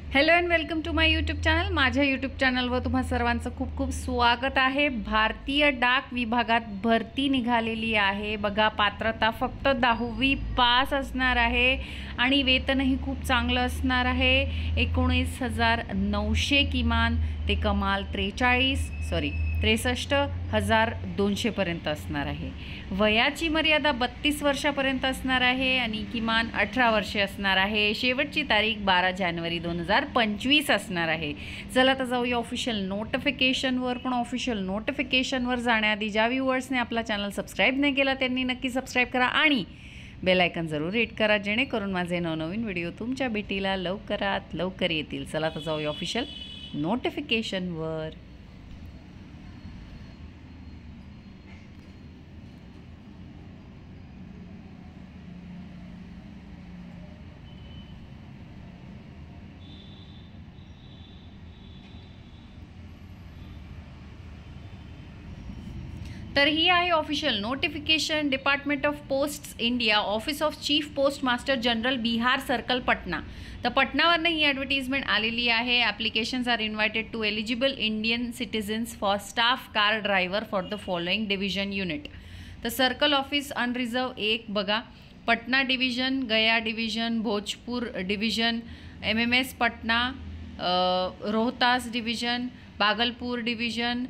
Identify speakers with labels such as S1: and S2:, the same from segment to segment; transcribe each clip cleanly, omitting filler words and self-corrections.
S1: Hello and welcome to my YouTube channel. माझ्या YouTube चॅनलवर तुम्हा सर्वांचं खूप खूप स्वागत आहे। भारतीय डाक विभागात भरती निघालेली आहे बघा। पात्रता फक्त 10वी पास असणार आहे आणि वेतनही खूप चांगलं असणार आहे। 19,900 किमान ते कमाल 63,200 पर्यंत असणार आहे। वयाची मर्यादा 32 वर्षापर्यंत असणार आहे आणि किमान 18 वर्षे असणार आहे। शेवटची तारीख 12 जानेवारी 2025 असणार आहे। चला तर जाऊया ऑफिशियल नोटिफिकेशनवर। पण ऑफिशियल नोटिफिकेशनवर जाण्याआधी ज्या व्ह्यूअर्सने आपला चॅनल सबस्क्राईब नाही केला त्यांनी नक्की सबस्क्राईब करा आणि बेल आयकन जरूर हिट करा, जेणेकरून माझे नवनवीन व्हिडिओ तुमच्या भेटीला लवकरात लवकर येतील। चला तर जाऊया ऑफिशियल नोटिफिकेशनवर। तर ही आहे official notification. Department of posts India, office of chief post master general, Bihar circle, Patna. तर पटनावरनं ही ॲडव्हर्टिजमेंट आलेली आहे। Applications are invited to eligible Indian citizens for staff car driver for the following division unit. तर circle office unreserved 1 बघा, Patna division, Gaya division, Bhojpur division, MMS Patna, Rohtas division, Bhagalpur division,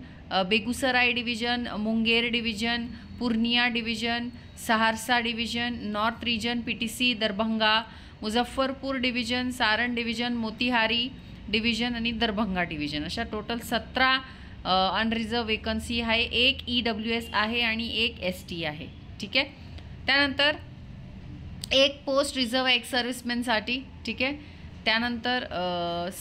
S1: Begusarai division, Munger division, Purnia division, Saharsa division, north region PTC, Darbhanga, Muzaffarpur division, सारण division, Motihari division आणि Darbhanga division, अशा total 17 unreserved vacancy आहे। एक EWS आहे आणि एक ST आहे, ठीक आहे। त्यानंतर एक पोस्ट रिझर्व आहे एक सर्व्हिसमॅनसाठी, ठीक आहे। त्यानंतर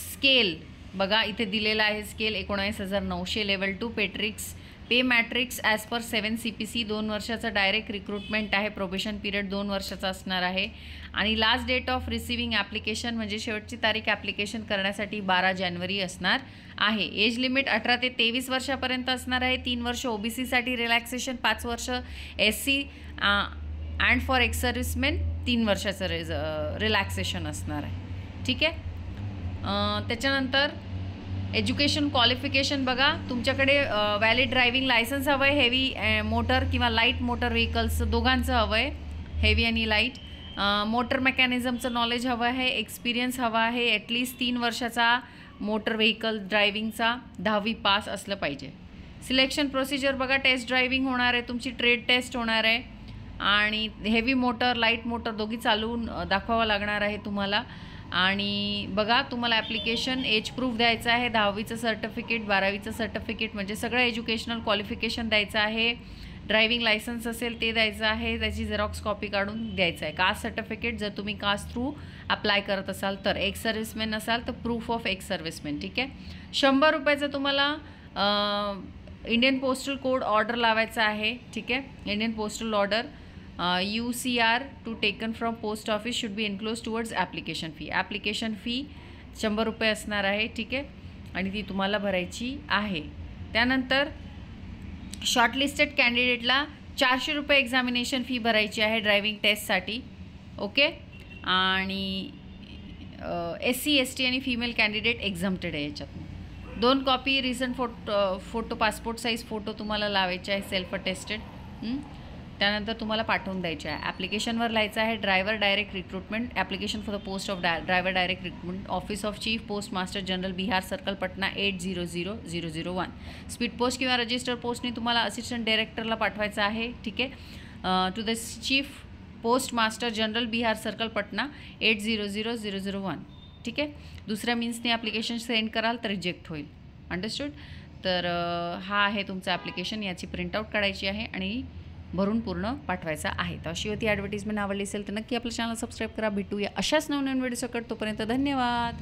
S1: स्केल बघा, इथे दिलेला आहे स्केल 19,900 लेवल 2 पेट्रिक्स pay matrix as per 7 CPC। 2 वर्षाचा डायरेक्ट रिक्रुटमेंट आहे। प्रोबेशन पिरियड 2 वर्षाचा असणार आहे आणि last date of receiving application म्हणजे शेवटची तारीख ॲप्लिकेशन करण्यासाठी 12 जानेवारी असणार आहे। एज लिमिट 18 ते 23 वर्षापर्यंत असणार आहे। 3 वर्ष OBCसाठी रिलॅक्सेशन, 5 वर्ष SC अँड फॉर एक्स सर्व्हिसमेन 3 वर्षाचं रिलॅक्सेशन असणार आहे, ठीक आहे। त्याच्यानंतर एज्युकेशन क्वालिफिकेशन बघा, तुमच्याकडे व्हॅलिड ड्रायव्हिंग लायसन्स हवं आहे। हेवी मोटर किंवा लाईट मोटर व्हेकल्स दोघांचं हवं आहे, हेवी आणि लाईट। मोटर मेकॅनिझमचं नॉलेज हवं आहे। एक्सपिरियन्स हवा आहे ॲटलिस्ट 3 वर्षाचा मोटर व्हेकल ड्रायव्हिंगचा, 10वी पास असलं पाहिजे। सिलेक्शन प्रोसिजर बघा, टेस्ट ड्रायव्हिंग होणार आहे, तुमची ट्रेड टेस्ट होणार आहे आणि हेवी मोटर लाईट मोटर दोघी चालवून दाखवावं लागणार आहे तुम्हाला। आणि बघा, तुम्हाला ॲप्लिकेशन एज प्रूफ द्यायचं आहे, 10वीचं सर्टिफिकेट, 12वीचं सर्टिफिकेट म्हणजे सगळं एज्युकेशनल क्वालिफिकेशन द्यायचं आहे। ड्रायव्हिंग लायसन्स असेल ते द्यायचं आहे, त्याची झेरॉक्स कॉपी काढून द्यायचं आहे। कास्ट सर्टिफिकेट जर तुम्ही कास्ट थ्रू अप्लाय करत असाल तर, एक्स सर्व्हिसमॅन असाल तर प्रूफ ऑफ एक्स सर्व्हिसमॅन, ठीक आहे। 100 रुपयाचं तुम्हाला इंडियन पोस्टल कोड ऑर्डर लावायचा आहे, ठीक आहे। Indian postal order UCR to taken from post office should be enclose towards application fee. Application fee 100 रुपये असणार आहे, ठीक आहे, आणि ती तुम्हाला भरायची आहे। त्यानंतर शॉर्टलिस्टेड कॅन्डिडेटला 400 रुपये एक्झामिनेशन फी भरायची आहे ड्रायव्हिंग टेस्टसाठी, ओके। आणि SC ST आणि फिमेल कॅन्डिडेट एक्झम्प्टेड आहे याच्यात। 2 copy recent photo passport size photo तुम्हाला लावायचे आहे, सेल्फ अटेस्टेड। त्यानंतर तुम्हाला पाठवून द्यायचे आहे। ॲप्लिकेशनवर लिहायचं आहे driver direct recruitment, application for the post of driver direct recruitment, office of chief post master general, Bihar circle, Patna 800001। Speed post किंवा रजिस्टर पोस्टने तुम्हाला असिस्टंट डायरेक्टरला पाठवायचं आहे, ठीक आहे। To the chief post master general, Bihar circle, Patna 800001, ठीक आहे। दुसऱ्या मीन्सने ॲप्लिकेशन सेंड कराल तर रिजेक्ट होईल, अंडरस्टूड। तर हा आहे तुमचं ॲप्लिकेशन, याची प्रिंटआउट काढायची आहे आणि भरून पूर्ण पाठवायचा आहे। तर अशी होती ॲडव्हर्टिजमेंट। आवडली असेल तर नक्की आपलं चॅनल सबस्क्राईब करा। भेटूया अशाच नवनवीन व्हिडिओ सकट, तोपर्यंत धन्यवाद।